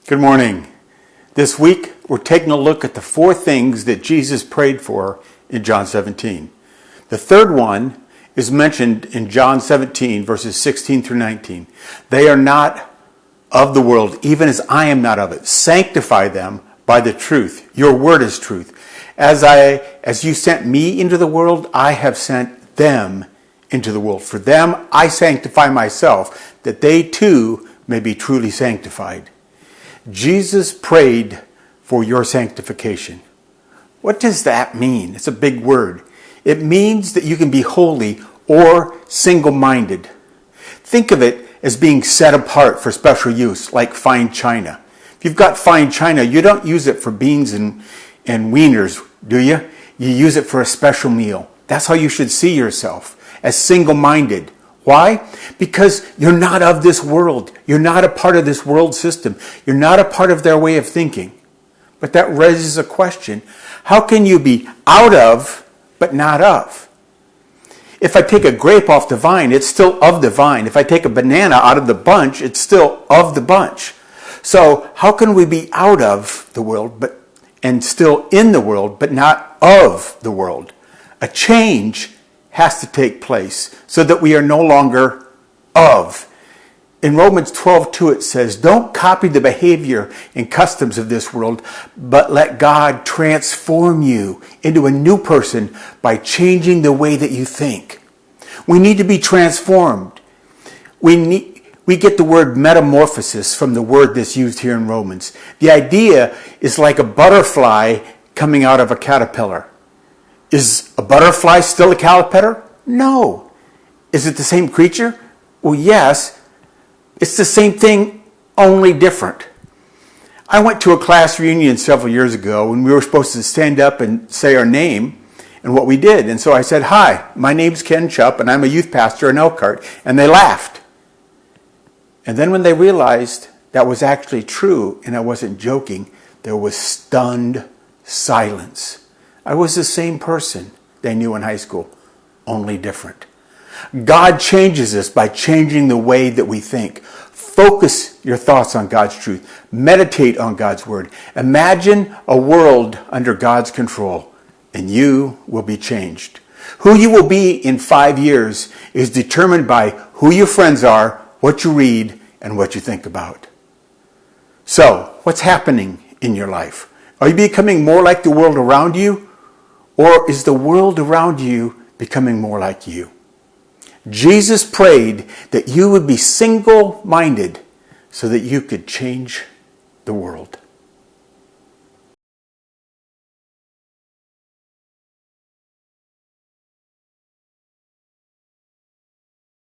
Good morning. This week, we're taking a look at the four things that Jesus prayed for in John 17. The third one is mentioned in John 17, verses 16 through 19. They are not of the world, even as I am not of it. Sanctify them by the truth. Your word is truth. As you sent me into the world, I have sent them into the world. For them, I sanctify myself, that they too may be truly sanctified. Jesus prayed for your sanctification. What does that mean? It's a big word. It means that you can be holy or single-minded. Think of it as being set apart for special use, like fine china. If you've got fine china, you don't use it for beans and wieners, do you? You use it for a special meal. That's how you should see yourself, as single-minded. Why? Because you're not of this world. You're not a part of this world system. You're not a part of their way of thinking. But that raises a question. How can you be out of, but not of? If I take a grape off the vine, it's still of the vine. If I take a banana out of the bunch, it's still of the bunch. So how can we be out of the world and still in the world, but not of the world? A change has to take place so that we are no longer of. In Romans 12:2 it says, don't copy the behavior and customs of this world, but let God transform you into a new person by changing the way that you think. We need to be transformed. We get the word metamorphosis from the word that's used here in Romans. The idea is like a butterfly coming out of a caterpillar. Is a butterfly still a caterpillar? No. Is it the same creature? Well, yes. It's the same thing, only different. I went to a class reunion several years ago and we were supposed to stand up and say our name and what we did. And so I said, hi, my name's Ken Chupp and I'm a youth pastor in Elkhart. And they laughed. And then when they realized that was actually true and I wasn't joking, there was stunned silence. I was the same person they knew in high school, only different. God changes us by changing the way that we think. Focus your thoughts on God's truth. Meditate on God's word. Imagine a world under God's control, and you will be changed. Who you will be in 5 years is determined by who your friends are, what you read, and what you think about. So, what's happening in your life? Are you becoming more like the world around you? Or is the world around you becoming more like you? Jesus prayed that you would be single-minded so that you could change the world.